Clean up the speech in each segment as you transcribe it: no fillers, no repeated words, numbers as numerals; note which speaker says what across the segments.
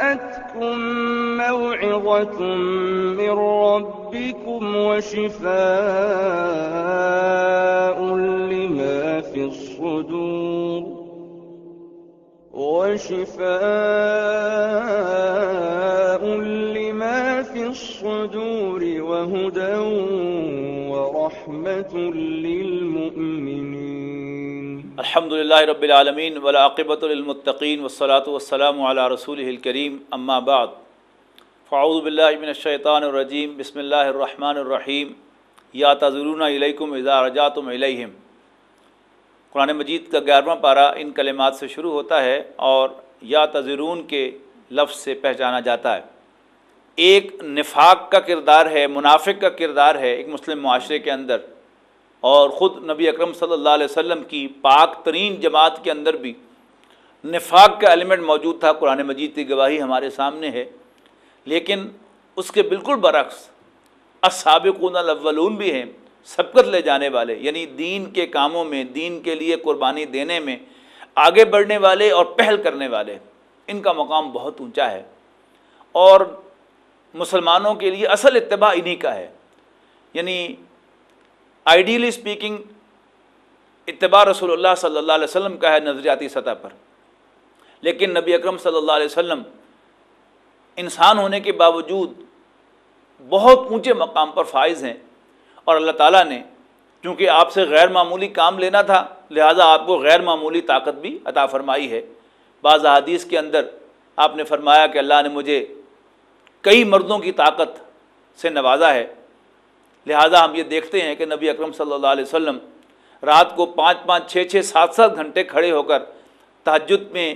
Speaker 1: جاءتكم موعظة من ربكم وشفاء لما في الصدور وهدى ورحمة للمؤمنين.
Speaker 2: الحمد للہ رب العالمین والعاقبۃ للمتقین والصلاۃ والسلام علی رسولہ الکریم، اما بعد فاعوذ باللہ من الشیطان الرجیم، بسم اللہ الرحمن الرحیم. یعتذرون الیکم اذا رجعتم الیہم. قرآن مجید کا 11واں پارہ ان کلمات سے شروع ہوتا ہے اور یعتذرون کے لفظ سے پہچانا جاتا ہے. ایک نفاق کا کردار ہے، منافق کا کردار ہے ایک مسلم معاشرے کے اندر، اور خود نبی اکرم صلی اللہ علیہ وسلم کی پاک ترین جماعت کے اندر بھی نفاق کا ایلیمنٹ موجود تھا. قرآن مجید کی گواہی ہمارے سامنے ہے. لیکن اس کے بالکل برعکس السابقون الاولون بھی ہیں، سبقت لے جانے والے، یعنی دین کے کاموں میں، دین کے لیے قربانی دینے میں آگے بڑھنے والے اور پہل کرنے والے. ان کا مقام بہت اونچا ہے اور مسلمانوں کے لیے اصل اتباع انہی کا ہے. یعنی آئیڈیلی اسپیکنگ اتباع رسول اللہ صلی اللہ علیہ وسلم کا ہے نظریاتی سطح پر، لیکن نبی اکرم صلی اللہ علیہ وسلم انسان ہونے کے باوجود بہت اونچے مقام پر فائز ہیں، اور اللہ تعالیٰ نے چونکہ آپ سے غیر معمولی کام لینا تھا لہٰذا آپ کو غیر معمولی طاقت بھی عطا فرمائی ہے. بعض احادیث کے اندر آپ نے فرمایا کہ اللہ نے مجھے کئی مردوں کی طاقت سے نوازا ہے. لہٰذا ہم یہ دیکھتے ہیں کہ نبی اکرم صلی اللہ علیہ وسلم رات کو 5-5, 6-6, 7-7 گھنٹے کھڑے ہو کر تہجد میں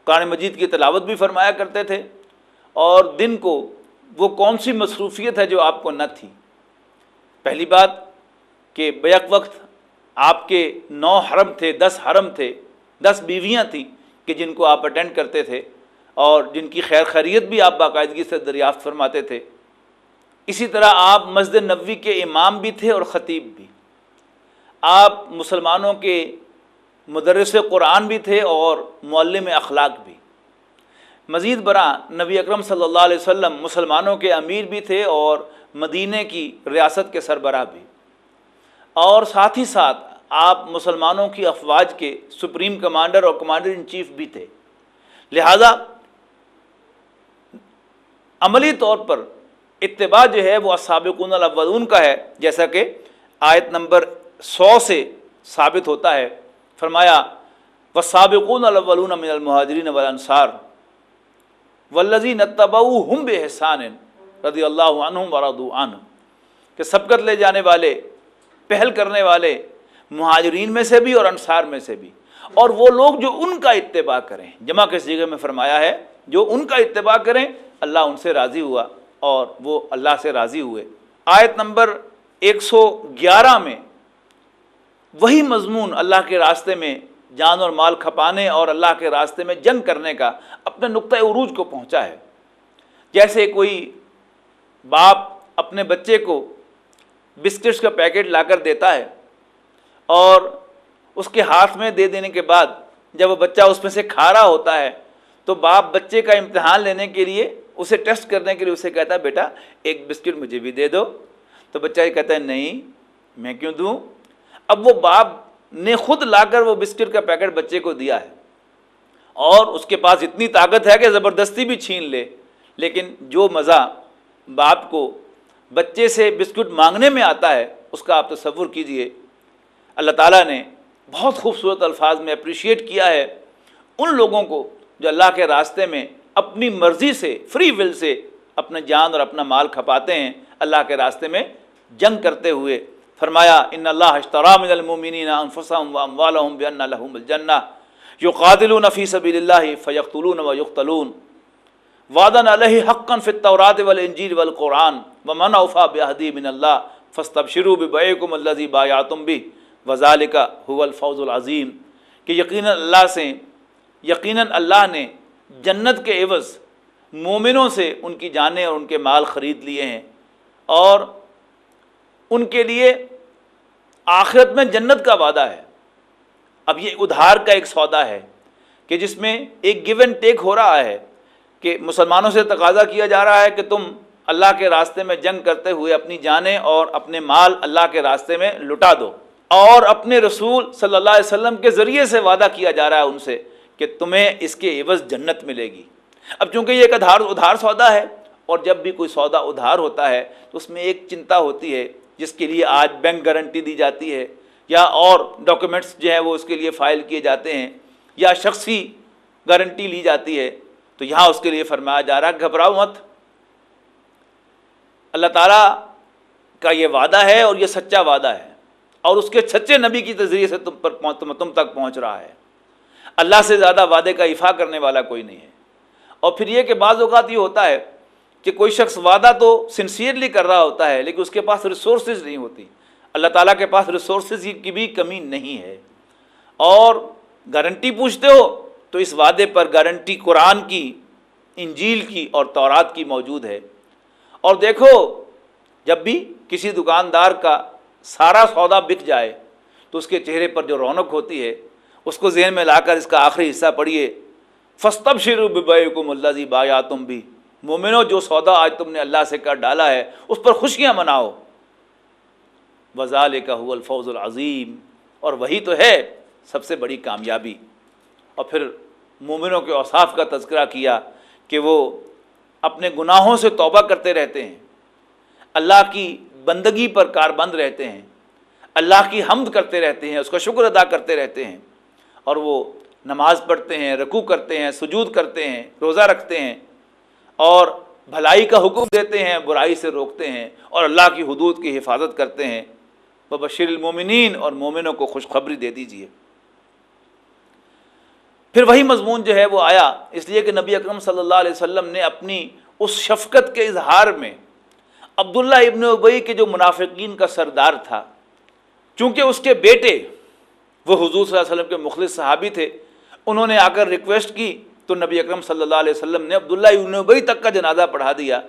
Speaker 2: قرآن مجید کی تلاوت بھی فرمایا کرتے تھے، اور دن کو وہ کون سی مصروفیت ہے جو آپ کو نہ تھی. پہلی بات کہ بیک وقت آپ کے 9 حرم تھے، 10 حرم تھے، 10 بیویاں تھیں کہ جن کو آپ اٹینڈ کرتے تھے اور جن کی خیر خیریت بھی آپ باقاعدگی سے دریافت فرماتے تھے. اسی طرح آپ مسجد نبوی کے امام بھی تھے اور خطیب بھی. آپ مسلمانوں کے مدرس قرآن بھی تھے اور معلم اخلاق بھی. مزید برآں نبی اکرم صلی اللہ علیہ وسلم مسلمانوں کے امیر بھی تھے اور مدینہ کی ریاست کے سربراہ بھی، اور ساتھ ہی ساتھ آپ مسلمانوں کی افواج کے سپریم کمانڈر اور کمانڈر ان چیف بھی تھے. لہذا عملی طور پر اتباع جو ہے وہ السابقون الاولون کا ہے، جیسا کہ آیت نمبر 100 سے ثابت ہوتا ہے. فرمایا والسابقون الاولون من المہاجرین والانصار والذین اتبعوہم بإحسان رضی اللہ عنہم ورضوا عنہ، کہ سبقت لے جانے والے، پہل کرنے والے مہاجرین میں سے بھی اور انصار میں سے بھی، اور وہ لوگ جو ان کا اتباع کریں. جمع کے صیغے میں فرمایا ہے جو ان کا اتباع کریں اللہ ان سے راضی ہوا اور وہ اللہ سے راضی ہوئے. آیت نمبر 111 میں وہی مضمون اللہ کے راستے میں جان اور مال کھپانے اور اللہ کے راستے میں جنگ کرنے کا اپنے نقطۂ عروج کو پہنچا ہے. جیسے کوئی باپ اپنے بچے کو بسکٹس کا پیکٹ لا کر دیتا ہے اور اس کے ہاتھ میں دے دینے کے بعد جب وہ بچہ اس میں سے کھا رہا ہوتا ہے تو باپ بچے کا امتحان لینے کے لیے، اسے ٹیسٹ کرنے کے لیے اسے کہتا ہے بیٹا ایک بسکٹ مجھے بھی دے دو. تو بچہ یہ کہتا ہے نہیں میں کیوں دوں. اب وہ باپ نے خود لا کر وہ بسکٹ کا پیکٹ بچے کو دیا ہے اور اس کے پاس اتنی طاقت ہے کہ زبردستی بھی چھین لے، لیکن جو مزہ باپ کو بچے سے بسکٹ مانگنے میں آتا ہے اس کا آپ تصور کیجئے. اللہ تعالیٰ نے بہت خوبصورت الفاظ میں اپریشیٹ کیا ہے ان لوگوں کو جو اللہ کے راستے میں اپنی مرضی سے، فری ول سے اپنے جان اور اپنا مال کھپاتے ہیں اللہ کے راستے میں جنگ کرتے ہوئے. فرمایا ان اللہ اشتری من المؤمنین انفسهم واموالهم بان لهم الجنہ یقاتلون فی سبیل اللہ فیقتلون ویقتلون وعدا علیہ حقا فی التوراۃ والانجیل والقرآن ومن اوفی بعہدہ من اللہ فاستبشروا ببیعکم الذی بایعتم بہ وذالک هو الفوز العظیم. کہ یقیناً اللہ نے جنت کے عوض مومنوں سے ان کی جانیں اور ان کے مال خرید لیے ہیں، اور ان کے لیے آخرت میں جنت کا وعدہ ہے. اب یہ ادھار کا ایک سودا ہے کہ کہ جس میں ایک گیو اینڈ ٹیک ہو رہا ہے کہ مسلمانوں سے تقاضا کیا جا رہا ہے کہ تم اللہ کے راستے میں جنگ کرتے ہوئے اپنی جانیں اور اپنے مال اللہ کے راستے میں لٹا دو، اور اپنے رسول صلی اللہ علیہ وسلم کے ذریعے سے وعدہ کیا جا رہا ہے ان سے کہ تمہیں اس کے عوض جنت ملے گی۔ اب چونکہ یہ ایک ادھار سودا ہے، اور جب بھی کوئی سودا ادھار ہوتا ہے تو اس میں ایک چنتا ہوتی ہے جس کے لیے آج بینک گارنٹی دی جاتی ہے، یا اور ڈاکومنٹس جو ہیں وہ اس کے لیے فائل کیے جاتے ہیں، یا شخصی گارنٹی لی جاتی ہے۔ تو یہاں اس کے لیے فرمایا جا رہا ہے گھبراؤ مت، اللہ تعالیٰ کا یہ وعدہ ہے اور یہ سچا وعدہ ہے، اور اس کے سچے نبی کی ذریعے سے تم تک پہنچ رہا ہے۔ اللہ سے زیادہ وعدے کا ایفا کرنے والا کوئی نہیں ہے۔ اور پھر یہ کہ بعض اوقات یہ ہوتا ہے کہ کوئی شخص وعدہ تو سنسیئرلی کر رہا ہوتا ہے لیکن اس کے پاس ریسورسز نہیں ہوتی۔ اللہ تعالیٰ کے پاس ریسورسز کی بھی کمی نہیں ہے، اور گارنٹی پوچھتے ہو تو اس وعدے پر گارنٹی قرآن کی، انجیل کی اور تورات کی موجود ہے۔ اور دیکھو، جب بھی کسی دکاندار کا سارا سودا بک جائے تو اس کے چہرے پر جو رونق ہوتی ہے اس کو ذہن میں لا کر اس کا آخری حصہ پڑھیے، فَاسْتَبْشِرُوا بِبَيْعِكُمُ الَّذِي بَایَعْتُم بِهِ، مومنو جو سودا آج تم نے اللہ سے کر ڈالا ہے اس پر خوشیاں مناؤ، وَذَلِكَ هُوَ الْفَوْزُ الْعَظِيمُ، اور وہی تو ہے سب سے بڑی کامیابی۔ اور پھر مومنوں کے اوصاف کا تذکرہ کیا کہ وہ اپنے گناہوں سے توبہ کرتے رہتے ہیں، اللہ کی بندگی پر کاربند رہتے ہیں، اللہ کی حمد کرتے رہتے ہیں، اس کا شکر ادا کرتے رہتے ہیں، اور وہ نماز پڑھتے ہیں، رکوع کرتے ہیں، سجود کرتے ہیں، روزہ رکھتے ہیں، اور بھلائی کا حکم دیتے ہیں، برائی سے روکتے ہیں، اور اللہ کی حدود کی حفاظت کرتے ہیں۔ وَبَشِّرِ الْمُؤْمِنِينَ، اور مومنوں کو خوشخبری دے دیجیے۔ پھر وہی مضمون جو ہے وہ آیا، اس لیے کہ نبی اکرم صلی اللہ علیہ وسلم نے اپنی اس شفقت کے اظہار میں عبداللہ ابن ابی کے جو منافقین کا سردار تھا، چونکہ اس کے بیٹے وہ حضور صلی اللہ علیہ وسلم کے مخلص صحابی تھے، انہوں نے آ کر ریکویسٹ کی تو نبی اکرم صلی اللہ علیہ وسلم نے عبداللہ ابن ابی تک کا جنازہ پڑھا دیا۔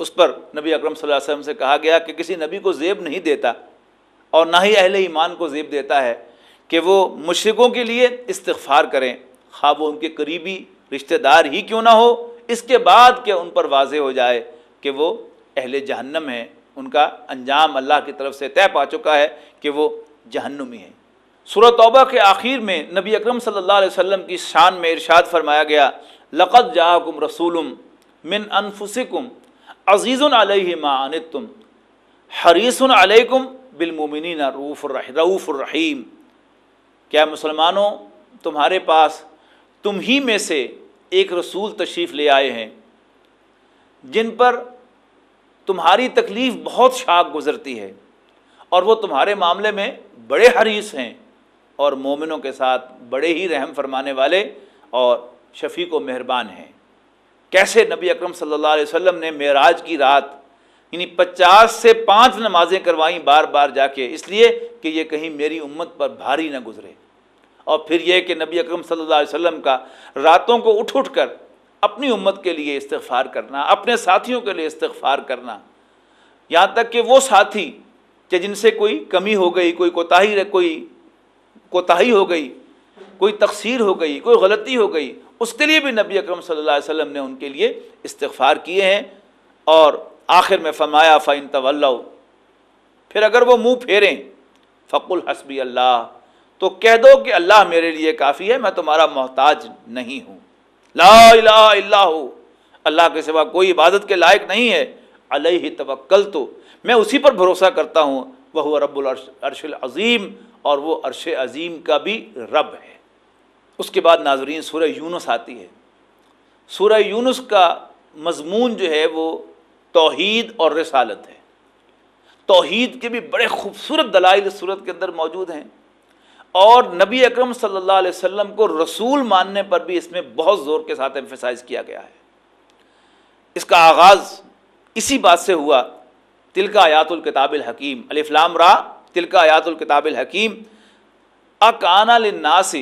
Speaker 2: اس پر نبی اکرم صلی اللہ علیہ وسلم سے کہا گیا کہ کسی نبی کو زیب نہیں دیتا، اور نہ ہی اہل ایمان کو زیب دیتا ہے کہ وہ مشرکوں کے لیے استغفار کریں، خواہ وہ ان کے قریبی رشتہ دار ہی کیوں نہ ہو، اس کے بعد کہ ان پر واضح ہو جائے کہ وہ اہل جہنم ہیں، ان کا انجام اللہ کی طرف سے طے پا چکا ہے کہ وہ جہنمی ہیں۔ سورہ توبہ کے آخر میں نبی اکرم صلی اللہ علیہ وسلم کی شان میں ارشاد فرمایا گیا، لَقَدْ جَاءَكُمْ رَسُولٌ مِّنْ أَنفُسِكُمْ عَزِيزٌ عَلَيْهِ مَا عَنِتُّمْ حَرِيصٌ عَلَيْكُمْ بِالْمُؤْمِنِينَ رؤوف الرحیم۔ کیا مسلمانوں، تمہارے پاس تم ہی میں سے ایک رسول تشریف لے آئے ہیں جن پر تمہاری تکلیف بہت شاق گزرتی ہے، اور وہ تمہارے معاملے میں بڑے حریص ہیں، اور مومنوں کے ساتھ بڑے ہی رحم فرمانے والے اور شفیق و مہربان ہیں۔ کیسے نبی اکرم صلی اللہ علیہ وسلم نے معراج کی رات یعنی 50 سے 5 نمازیں کروائیں بار بار جا کے، اس لیے کہ یہ کہیں میری امت پر بھاری نہ گزرے۔ اور پھر یہ کہ نبی اکرم صلی اللہ علیہ وسلم کا راتوں کو اٹھ کر اپنی امت کے لیے استغفار کرنا، اپنے ساتھیوں کے لیے استغفار کرنا، یہاں تک کہ وہ ساتھی کہ جن سے کوئی کمی ہو گئی، کوئی کوتاہی ہو گئی، کوئی تقصیر ہو گئی، کوئی غلطی ہو گئی، اس کے لیے بھی نبی اکرم صلی اللہ علیہ وسلم نے ان کے لیے استغفار کیے ہیں۔ اور آخر میں فرمایا فَإِن تَوَلَّوْا، پھر اگر وہ منہ پھیریں، فَقُلْ حَسْبِيَ اللَّهُ، تو کہہ دو کہ اللہ میرے لیے کافی ہے، میں تمہارا محتاج نہیں ہوں، لا الہ الا ہو، اللہ کے سوا کوئی عبادت کے لائق نہیں ہے، علیہ توکلت، میں اسی پر بھروسہ کرتا ہوں، وہو رب العرش العظیم، اور وہ عرش عظیم کا بھی رب ہے۔ اس کے بعد ناظرین سورہ یونس آتی ہے۔ سورہ یونس کا مضمون جو ہے وہ توحید اور رسالت ہے۔ توحید کے بھی بڑے خوبصورت دلائل اس سورت کے اندر موجود ہیں، اور نبی اکرم صلی اللہ علیہ وسلم کو رسول ماننے پر بھی اس میں بہت زور کے ساتھ ایمفیسائز کیا گیا ہے۔ اس کا آغاز اسی بات سے ہوا، تلک آیات الکتاب الحکیم، الف لام را تلک آیات الکتاب الحکیم، اکان للناس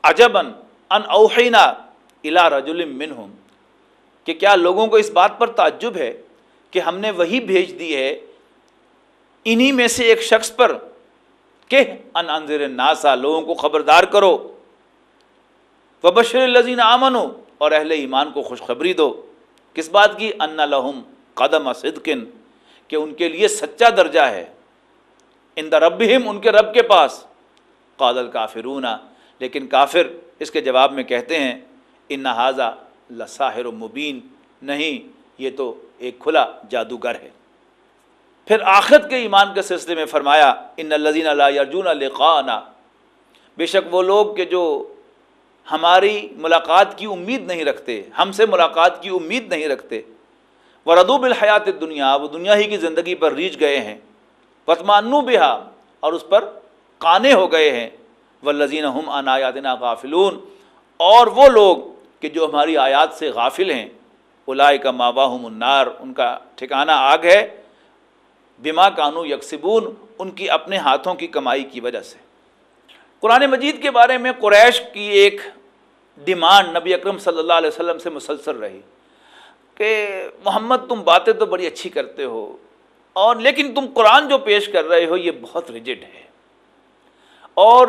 Speaker 2: عجبا ان اوحینا الی رجل منہم، کہ کیا لوگوں کو اس بات پر تعجب ہے کہ ہم نے وحی بھیج دی ہے انہی میں سے ایک شخص پر کہ ان انذر الناس، لوگوں کو خبردار کرو، وبشر الذین آمنوا، اور اہل ایمان کو خوشخبری دو، کس بات کی؟ ان لہم قدم صدق، کہ ان کے لیے سچا درجہ ہے، عند ربہم، ان کے رب کے پاس۔ قال الکافرون، لیکن کافر اس کے جواب میں کہتے ہیں ان ھذا لساحر مبین، نہیں یہ تو ایک کھلا جادوگر ہے۔ پھر آخرت کے ایمان کے سلسلے میں فرمایا ان الذین لا یرجون لقاءنا، بے شک وہ لوگ کہ جو ہماری ملاقات کی امید نہیں رکھتے، ہم سے ملاقات کی امید نہیں رکھتے، وردوا بالحیات الدنیا، وہ دنیا ہی کی زندگی پر ریجھ گئے ہیں، واطمأنوا بہا، اور اس پر قانے ہو گئے ہیں، والذین ہم عن آیاتنا غافلون، اور وہ لوگ کہ جو ہماری آیات سے غافل ہیں، اولئک مأواہم النار، ان کا ٹھکانہ آگ ہے، بما کانوا یکسبون، ان کی اپنے ہاتھوں کی کمائی کی وجہ سے۔ قرآن مجید کے بارے میں قریش کی ایک ڈیمانڈ نبی اکرم صلی اللہ علیہ وسلم سے مسلسل رہی کہ محمد تم باتیں تو بڑی اچھی کرتے ہو، اور لیکن تم قرآن جو پیش کر رہے ہو یہ بہت ریجڈ ہے، اور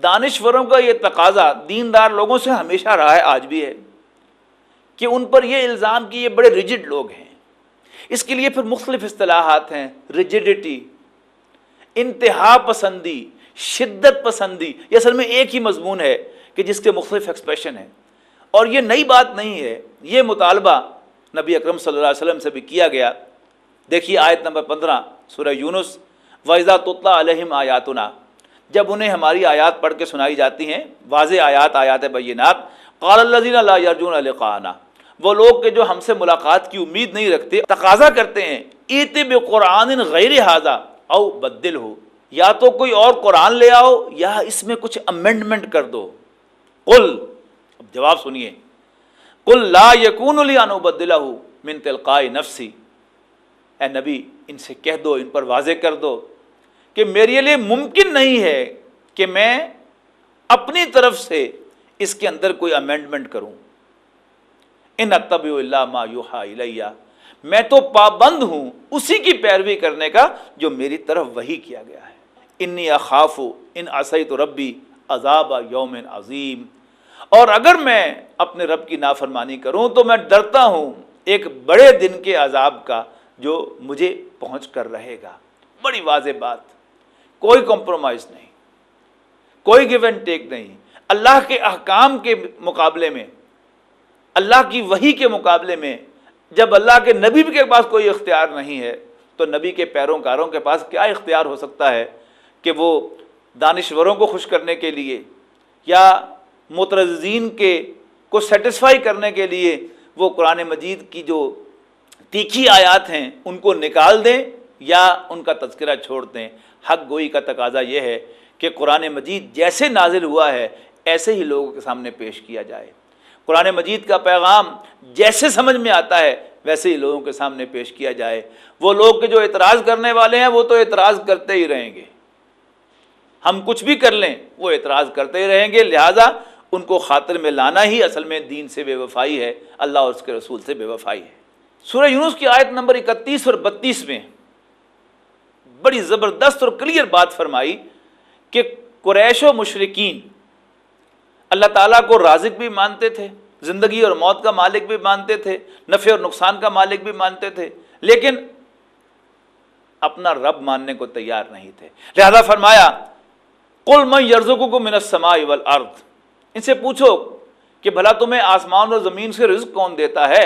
Speaker 2: دانشوروں کا یہ تقاضا دیندار لوگوں سے ہمیشہ رہا ہے، آج بھی ہے، کہ ان پر یہ الزام کہ یہ بڑے ریجڈ لوگ ہیں۔ اس کے لیے پھر مختلف اصطلاحات ہیں، ریجڈیٹی، انتہا پسندی، شدت پسندی، یہ اصل میں ایک ہی مضمون ہے کہ جس کے مختلف ایکسپریشن ہیں، اور یہ نئی بات نہیں ہے، یہ مطالبہ نبی اکرم صلی اللہ علیہ وسلم سے بھی کیا گیا۔ دیکھیے آیت نمبر 15 سورہ یونس، وَإِذَا تُتْلَىٰ عَلَيْهِمْ آیاتنا، جب انہیں ہماری آیات پڑھ کے سنائی جاتی ہیں، واضح آیات، آیات بینات، قال الذین لا یرجون لقاءنا، وہ لوگ کہ جو ہم سے ملاقات کی امید نہیں رکھتے تقاضا کرتے ہیں، ایت بقرآن غیر ھذا او بدلہ، یا تو کوئی اور قرآن لے آؤ یا اس میں کچھ امینڈمنٹ کر دو۔ قل، اب جواب سنیے، قل لا یکون لی ان ابدلہ من تلقاء نفسی، اے نبی ان سے کہہ دو، ان پر واضح کر دو کہ میرے لیے ممکن نہیں ہے کہ میں اپنی طرف سے اس کے اندر کوئی امینڈمنٹ کروں۔ ان اتبع الا ما یوحی الیہ، میں تو پابند ہوں اسی کی پیروی کرنے کا جو میری طرف وحی کیا گیا ہے۔ انی اخاف ان عصیت ربی عذاب یوم عظیم، اور اگر میں اپنے رب کی نافرمانی کروں تو میں ڈرتا ہوں ایک بڑے دن کے عذاب کا جو مجھے پہنچ کر رہے گا۔ بڑی واضح بات، کوئی کمپرومائز نہیں، کوئی گیو اینڈ ٹیک نہیں۔ اللہ کے احکام کے مقابلے میں، اللہ کی وحی کے مقابلے میں، جب اللہ کے نبی کے پاس کوئی اختیار نہیں ہے تو نبی کے پیروکاروں کے پاس کیا اختیار ہو سکتا ہے کہ وہ دانشوروں کو خوش کرنے کے لیے یا معترضین کو سیٹسفائی کرنے کے لیے وہ قرآن مجید کی جو تیکھی آیات ہیں ان کو نکال دیں یا ان کا تذکرہ چھوڑ دیں۔ حق گوئی کا تقاضا یہ ہے کہ قرآن مجید جیسے نازل ہوا ہے ایسے ہی لوگوں کے سامنے پیش کیا جائے، قرآن مجید کا پیغام جیسے سمجھ میں آتا ہے ویسے ہی لوگوں کے سامنے پیش کیا جائے۔ وہ لوگ کہ جو اعتراض کرنے والے ہیں وہ تو اعتراض کرتے ہی رہیں گے، ہم کچھ بھی کر لیں وہ اعتراض کرتے ہی رہیں گے، لہٰذا ان کو خاطر میں لانا ہی اصل میں دین سے بے وفائی ہے، اللہ اور اس کے رسول سے بے وفائی ہے۔ سورہ یونس کی آیت نمبر 31 اور 32 میں بڑی زبردست اور کلیئر بات فرمائی کہ قریش و مشرکین اللہ تعالیٰ کو رازق بھی مانتے تھے، زندگی اور موت کا مالک بھی مانتے تھے، نفع اور نقصان کا مالک بھی مانتے تھے، لیکن اپنا رب ماننے کو تیار نہیں تھے۔ لہذا فرمایا قل من یرزقکم من السماء والارض، ان سے پوچھو کہ بھلا تمہیں آسمان اور زمین سے رزق کون دیتا ہے؟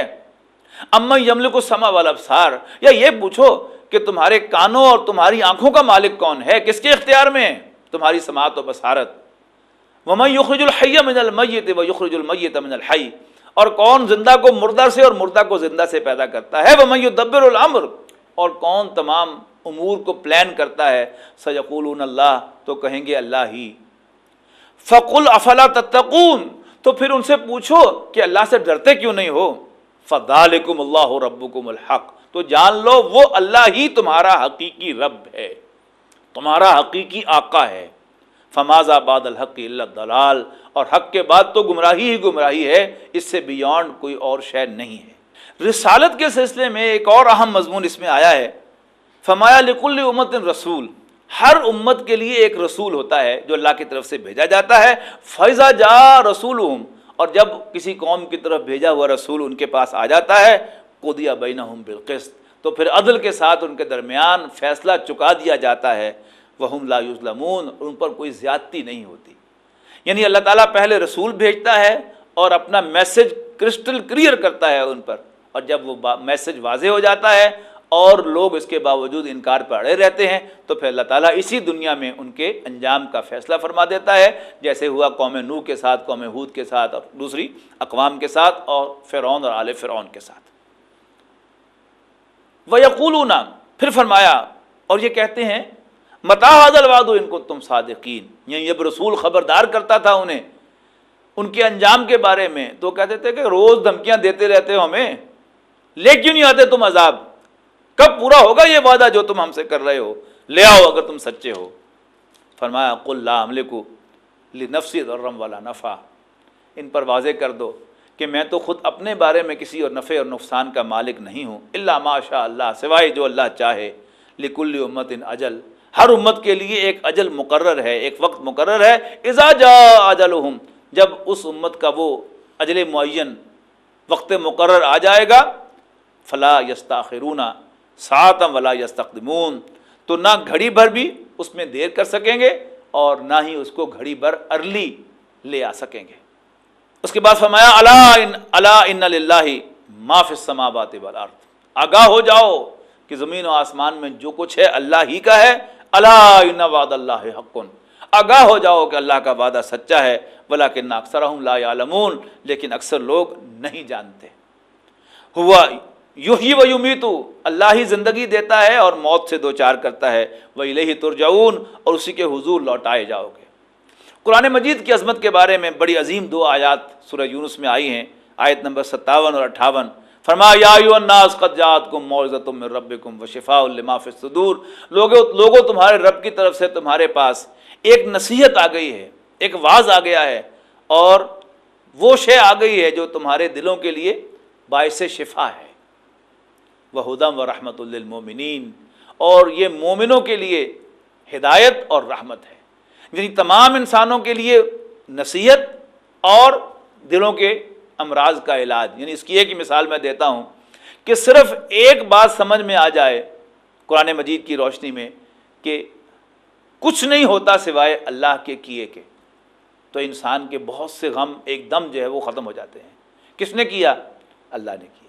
Speaker 2: امن یملک السمع والابصار، یا یہ پوچھو کہ تمہارے کانوں اور تمہاری آنکھوں کا مالک کون ہے، کس کے اختیار میں ہے تمہاری سماعت و بصارت؟ ومن یخرج الحی من المیت ویخرج المیت من الحی، اور کون زندہ کو مردہ سے اور مردہ کو زندہ سے پیدا کرتا ہے؟ ومن یدبر الامر، اور کون تمام امور کو پلان کرتا ہے؟ سیقولون اللہ، تو کہیں گے اللہ ہی۔ فقل افلا تتقون، تو پھر ان سے پوچھو کہ اللہ سے ڈرتے کیوں نہیں ہو؟ فذالکم اللہ ربکم الحق، تو جان لو وہ اللہ ہی تمہارا حقیقی رب ہے، تمہارا حقیقی آقا ہے۔ فماذا بعد الحق الا الضلال، اور حق کے بعد تو گمراہی ہی گمراہی ہے، اس سے بیانڈ کوئی اور شے نہیں ہے۔ رسالت کے سلسلے میں ایک اور اہم مضمون اس میں آیا ہے، فرمایا لکل امت رسول، ہر امت کے لیے ایک رسول ہوتا ہے جو اللہ کی طرف سے بھیجا جاتا ہے. فَإِذَا جَاءَ رَسُولُهُمْ، اور جب کسی قوم کی طرف بھیجا ہوا رسول ان کے پاس آ جاتا ہے، قُضِيَ بَيْنَهُمْ بِالْقِسْطِ، تو پھر عدل کے ساتھ ان کے درمیان فیصلہ چکا دیا جاتا ہے. وَهُمْ لَا يُظْلَمُونَ، ان پر کوئی زیادتی نہیں ہوتی. یعنی اللہ تعالیٰ پہلے رسول بھیجتا ہے اور اپنا میسج کرسٹل کلیئر کرتا ہے ان پر، اور جب وہ میسج واضح ہو جاتا ہے اور لوگ اس کے باوجود انکار پر اڑے رہتے ہیں، تو پھر اللہ تعالیٰ اسی دنیا میں ان کے انجام کا فیصلہ فرما دیتا ہے، جیسے ہوا قوم نوح کے ساتھ، قوم ہود کے ساتھ، اور دوسری اقوام کے ساتھ، اور فرعون اور آل فرعون کے ساتھ. وَيَقُولُونَ، پھر فرمایا اور یہ کہتے ہیں، مَتَىٰ هَٰذَا الْوَعْدُ إِن كُنتُمْ صَادِقِينَ. یعنی جب رسول خبردار کرتا تھا انہیں ان کے انجام کے بارے میں، تو کہتے تھے کہ روز دھمکیاں دیتے رہتے ہو ہمیں، لے کیوں نہیں آتے تم عذاب؟ کب پورا ہوگا یہ وعدہ جو تم ہم سے کر رہے ہو؟ لے آؤ اگر تم سچے ہو. فرمایا قُل لَا أَمْلِكُ لِنَفْسِي ضَرًّا وَلَا نَفْعًا، ان پر واضح کر دو کہ میں تو خود اپنے بارے میں کسی اور نفع اور نقصان کا مالک نہیں ہوں، الا ما شاء اللہ، سوائے جو اللہ چاہے. لِكُلِّ أُمَّةٍ أَجَلٌ، ہر امت کے لیے ایک اجل مقرر ہے، ایک وقت مقرر ہے. اذا جاء اجلهم، جب اس امت کا وہ اجل معین وقت مقرر آ جائے گا، فلا یستاخرون ساعۃ ولا یستقدمون، تو نہ گھڑی بھر بھی اس میں دیر کر سکیں گے اور نہ ہی اس کو گھڑی بھر ارلی لے آ سکیں گے. اس کے بعد فرمایا الا ان للہ ما فی السماوات والارض، آگاہ ہو جاؤ کہ زمین و آسمان میں جو کچھ ہے اللہ ہی کا ہے. الا ان وعد اللہ حق، آگاہ ہو جاؤ کہ اللہ کا وعدہ سچا ہے. ولکن اکثرهم لا یعلمون، لیکن اکثر لوگ نہیں جانتے. ہوا یحیی و یمیت، اللہ ہی زندگی دیتا ہے اور موت سے دوچار کرتا ہے. وإلیہ ترجعون، اور اسی کے حضور لوٹائے جاؤ گے. قرآن مجید کی عظمت کے بارے میں بڑی عظیم دو آیات سورہ یونس میں آئی ہیں، آیت نمبر 57 اور 58. فرمایا یا ایھا الناس قد جاءتکم موعظۃ من ربکم وشفاء لما فی الصدور، لوگوں تمہارے رب کی طرف سے تمہارے پاس ایک نصیحت آ گئی ہے، ایک واعظ آ گیا ہے، اور وہ شے آ گئی ہے جو تمہارے دلوں کے لیے باعث شفا ہے. وَہُدًى وَرَحْمَةٌ لِّلْمُؤْمِنِينَ، اور یہ مومنوں کے لیے ہدایت اور رحمت ہے. یعنی تمام انسانوں کے لیے نصیحت اور دلوں کے امراض کا علاج. یعنی اس کی ایک ہی مثال میں دیتا ہوں کہ صرف ایک بات سمجھ میں آ جائے قرآن مجید کی روشنی میں کہ کچھ نہیں ہوتا سوائے اللہ کے کیے کے، تو انسان کے بہت سے غم ایک دم جو ہے وہ ختم ہو جاتے ہیں. کس نے کیا؟ اللہ نے کیا.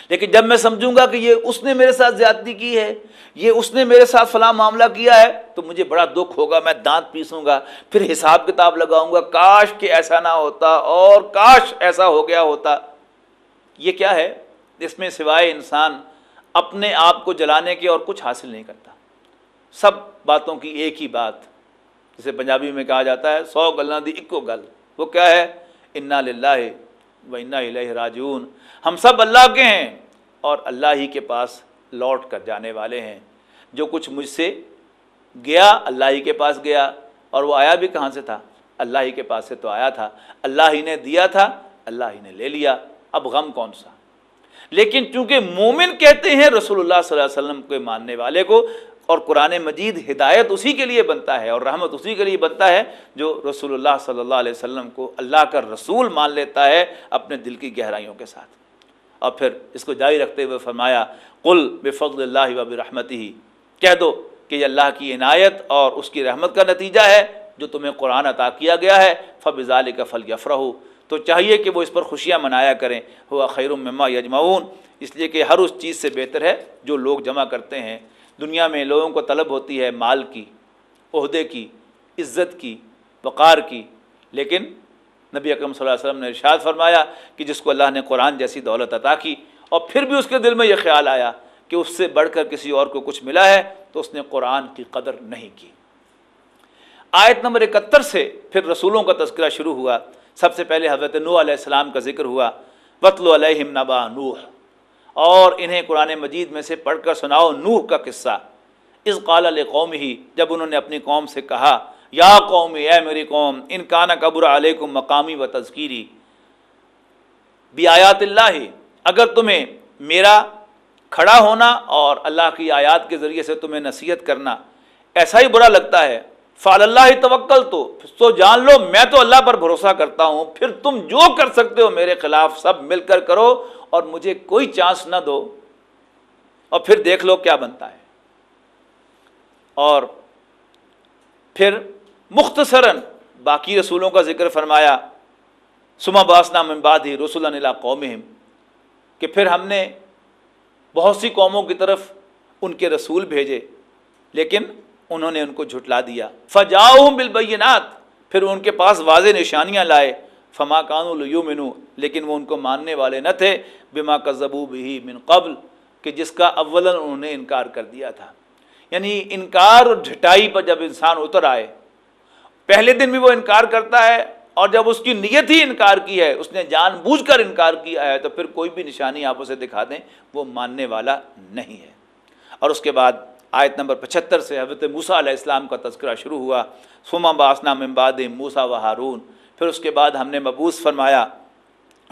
Speaker 2: لیکن جب میں سمجھوں گا کہ یہ اس نے میرے ساتھ زیادتی کی ہے، یہ اس نے میرے ساتھ فلاں معاملہ کیا ہے، تو مجھے بڑا دکھ ہوگا، میں دانت پیسوں گا، پھر حساب کتاب لگاؤں گا، کاش کہ ایسا نہ ہوتا اور کاش ایسا ہو گیا ہوتا. یہ کیا ہے؟ اس میں سوائے انسان اپنے آپ کو جلانے کے اور کچھ حاصل نہیں کرتا. سب باتوں کی ایک ہی بات، جسے پنجابی میں کہا جاتا ہے 100 گلاں دی اکو گل. وہ کیا ہے؟ انا للہ و انا الیہ راجعون، ہم سب اللہ کے ہیں اور اللہ ہی کے پاس لوٹ کر جانے والے ہیں. جو کچھ مجھ سے گیا اللہ ہی کے پاس گیا، اور وہ آیا بھی کہاں سے تھا؟ اللہ ہی کے پاس سے تو آیا تھا. اللہ ہی نے دیا تھا، اللہ ہی نے لے لیا، اب غم کون سا؟ لیکن چونکہ مومن کہتے ہیں رسول اللہ صلی اللہ علیہ وسلم کے ماننے والے کو، اور قرآن مجید ہدایت اسی کے لیے بنتا ہے اور رحمت اسی کے لیے بنتا ہے جو رسول اللہ صلی اللہ علیہ وسلم کو اللہ کا رسول مان لیتا ہے اپنے دل کی گہرائیوں کے ساتھ. اور پھر اس کو جاری رکھتے ہوئے فرمایا قل بفضل اللہ وبرحمتہ، کہہ دو کہ یہ اللہ کی عنایت اور اس کی رحمت کا نتیجہ ہے جو تمہیں قرآن عطا کیا گیا ہے. فبذالک فلیفرحوا، تو چاہیے کہ وہ اس پر خوشیاں منایا کریں. ہوا خیر مما یجمعون، اس لیے کہ ہر اس چیز سے بہتر ہے جو لوگ جمع کرتے ہیں. دنیا میں لوگوں کو طلب ہوتی ہے مال کی، عہدے کی، عزت کی، وقار کی، لیکن نبی اکرم صلی اللہ علیہ وسلم نے ارشاد فرمایا کہ جس کو اللہ نے قرآن جیسی دولت عطا کی اور پھر بھی اس کے دل میں یہ خیال آیا کہ اس سے بڑھ کر کسی اور کو کچھ ملا ہے، تو اس نے قرآن کی قدر نہیں کی. آیت نمبر 71 سے پھر رسولوں کا تذکرہ شروع ہوا. سب سے پہلے حضرت نوح علیہ السلام کا ذکر ہوا. وَاتْلُ عَلَيْهِمْ نَبَأَ نُوحٍ، اور انہیں قرآن مجید میں سے پڑھ کر سناؤ نوح کا قصہ. اذ قال لقومہ، جب انہوں نے اپنی قوم سے کہا، یا قوم، اے میری قوم، ان کان کبر علیکم مقامی و تذکیری بآیات اللہ، اگر تمہیں میرا کھڑا ہونا اور اللہ کی آیات کے ذریعے سے تمہیں نصیحت کرنا ایسا ہی برا لگتا ہے، فعلی اللہ توکل، تو جان لو میں تو اللہ پر بھروسہ کرتا ہوں، پھر تم جو کر سکتے ہو میرے خلاف سب مل کر کرو اور مجھے کوئی چانس نہ دو، اور پھر دیکھ لو کیا بنتا ہے۔ اور پھر مختصراً باقی رسولوں کا ذکر فرمایا، ثم بعثنا من بعدہ رسلا الی قومہم، کہ پھر ہم نے بہت سی قوموں کی طرف ان کے رسول بھیجے لیکن انہوں نے ان کو جھٹلا دیا، فجاؤہم بالبینات، پھر ان کے پاس واضح نشانیاں لائے، فما کانوا لیؤمنوا، لیکن وہ ان کو ماننے والے نہ تھے، بما کذبوا بہ من قبل، کہ جس کا اولاً انہوں نے انکار کر دیا تھا۔ یعنی انکار اور جھٹائی پر جب انسان اتر آئے، پہلے دن بھی وہ انکار کرتا ہے، اور جب اس کی نیت ہی انکار کی ہے، اس نے جان بوجھ کر انکار کیا ہے، تو پھر کوئی بھی نشانی آپ اسے دکھا دیں وہ ماننے والا نہیں ہے۔ اور اس کے بعد آیت نمبر 75 سے حضرت موسیٰ علیہ السلام کا تذکرہ شروع ہوا، ثم بعثنا من بعدہم موسیٰ و ہارون، پھر اس کے بعد ہم نے مبعوث فرمایا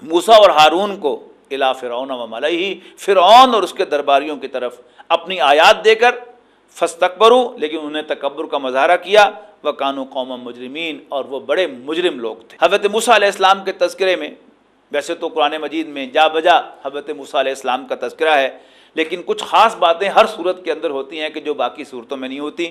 Speaker 2: موسیٰ اور ہارون کو الی فرعون و ملئہ، فرعون اور اس کے درباریوں کی طرف اپنی آیات دے کر، فاستکبروا، لیکن انہوں نے تکبر کا مظاہرہ کیا، وکانوا قوما مجرمین، اور وہ بڑے مجرم لوگ تھے۔ حضرت موسیٰ علیہ السلام کے تذکرے میں، ویسے تو قرآن مجید میں جا بجا حضرت موسیٰ علیہ السلام کا تذکرہ ہے، لیکن کچھ خاص باتیں ہر صورت کے اندر ہوتی ہیں کہ جو باقی صورتوں میں نہیں ہوتی۔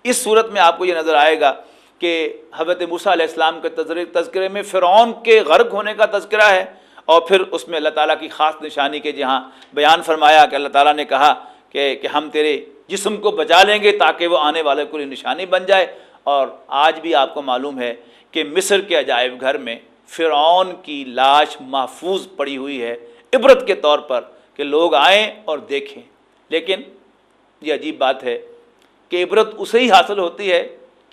Speaker 2: اس صورت میں آپ کو یہ نظر آئے گا کہ حضرت موسیٰ علیہ السلام کے تذکرے میں فرعون کے غرق ہونے کا تذکرہ ہے، اور پھر اس میں اللہ تعالیٰ کی خاص نشانی کے جہاں بیان فرمایا کہ اللہ تعالیٰ نے کہا کہ ہم تیرے جسم کو بچا لیں گے تاکہ وہ آنے والے کو نشانی بن جائے۔ اور آج بھی آپ کو معلوم ہے کہ مصر کے عجائب گھر میں فرعون کی لاش محفوظ پڑی ہوئی ہے عبرت کے طور پر کہ لوگ آئیں اور دیکھیں۔ لیکن یہ عجیب بات ہے کہ عبرت اسے ہی حاصل ہوتی ہے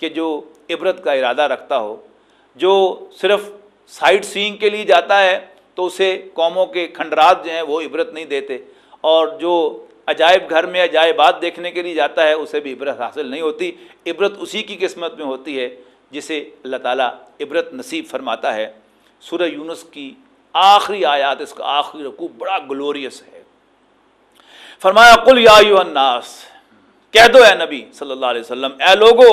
Speaker 2: کہ جو عبرت کا ارادہ رکھتا ہو، جو صرف سائٹ سینگ کے لیے جاتا ہے تو اسے قوموں کے کھنڈرات جو ہیں وہ عبرت نہیں دیتے، اور جو عجائب گھر میں عجائبات دیکھنے کے لیے جاتا ہے اسے بھی عبرت حاصل نہیں ہوتی۔ عبرت اسی کی قسمت میں ہوتی ہے جسے اللہ تعالیٰ عبرت نصیب فرماتا ہے۔ سورہ یونس کی آخری آیات، اس کا آخری رکوع بڑا گلوریس ہے۔ فرمایا قل یا ایھا الناس، کہہ دو اے نبی صلی اللہ علیہ وسلم، اے لوگو،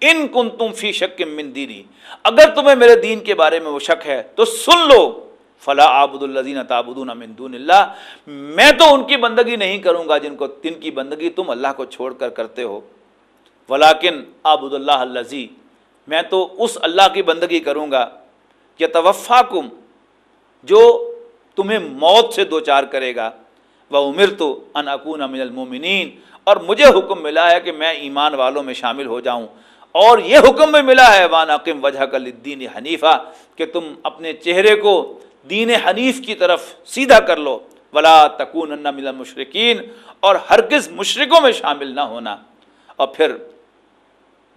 Speaker 2: ان کنتم فی شک من دینی، اگر تمہیں میرے دین کے بارے میں وہ شک ہے تو سن لو، فلا اعبد الذین تعبدون من دون اللہ، میں تو ان کی بندگی نہیں کروں گا جن کی بندگی تم اللہ کو چھوڑ کر کرتے ہو، ولیکن اعبد اللہ الذی، میں تو اس اللہ کی بندگی کروں گا یتوفاکم، جو تمہیں موت سے دوچار کرے گا، وامرت ان اکون من المؤمنین، اور مجھے حکم ملا ہے کہ میں ایمان والوں میں شامل ہو جاؤں، اور یہ حکم بھی ملا ہے وان اقم وجہک للدین حنیفا، کہ تم اپنے چہرے کو دین حنیف کی طرف سیدھا کر لو، ولا تکونن من المشرکین، اور ہرگز مشرکوں میں شامل نہ ہونا۔ اور پھر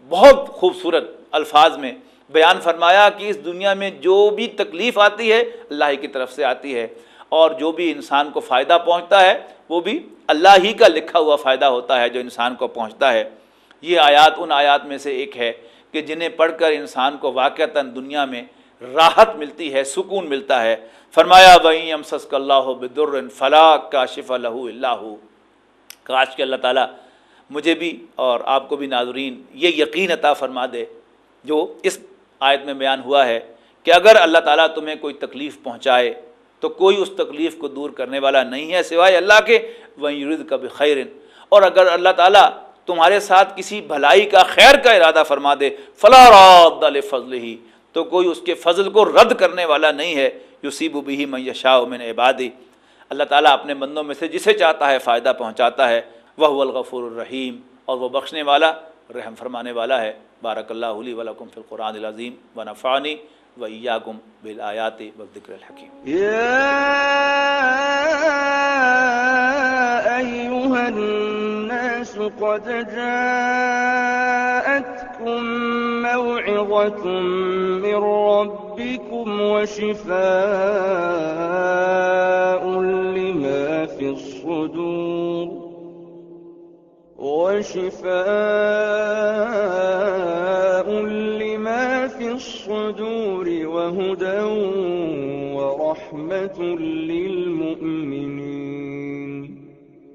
Speaker 2: بہت خوبصورت الفاظ میں بیان فرمایا کہ اس دنیا میں جو بھی تکلیف آتی ہے اللہ ہی کی طرف سے آتی ہے، اور جو بھی انسان کو فائدہ پہنچتا ہے وہ بھی اللہ ہی کا لکھا ہوا فائدہ ہوتا ہے جو انسان کو پہنچتا ہے۔ یہ آیات ان آیات میں سے ایک ہے کہ جنہیں پڑھ کر انسان کو واقعتاً دنیا میں راحت ملتی ہے، سکون ملتا ہے۔ فرمایا وَإِن يَمْسَسْكَ اللَّهُ بِضُرٍّ فَلَا كَاشِفَ لَهُ إِلَّا هُوَ، کاش کہ اللہ تعالیٰ مجھے بھی اور آپ کو بھی ناظرین یہ یقین عطا فرما دے جو اس آیت میں بیان ہوا ہے کہ اگر اللہ تعالیٰ تمہیں کوئی تکلیف پہنچائے تو کوئی اس تکلیف کو دور کرنے والا نہیں ہے سوائے اللہ کے، وَإِن يُرِدْكَ بِخَيْرٍ، اور اگر اللہ تعالیٰ تمہارے ساتھ کسی بھلائی کا، خیر کا ارادہ فرما دے، فَلَا رَادَّ لِفَضْلِهِ، تو کوئی اس کے فضل کو رد کرنے والا نہیں ہے، یُصِیبُ بِهِ مَن یَشَاءُ مِنْ عِبَادِهِ، اللہ تعالیٰ اپنے بندوں میں سے جسے چاہتا ہے فائدہ پہنچاتا ہے، وَهُوَ الْغَفُورُ الرَّحِيمُ، اور وہ بخشنے والا، رحم فرمانے والا ہے۔ بارک اللہ لی ولکم فی القرآن العظیم ونفعنی وإیاکم بالآیات والذکر الحکیم۔
Speaker 1: یا ایھا الناس قد جاءتکم موعظة من ربکم وشفاء لما فی الصدور وهدى ورحمة للمؤمنين۔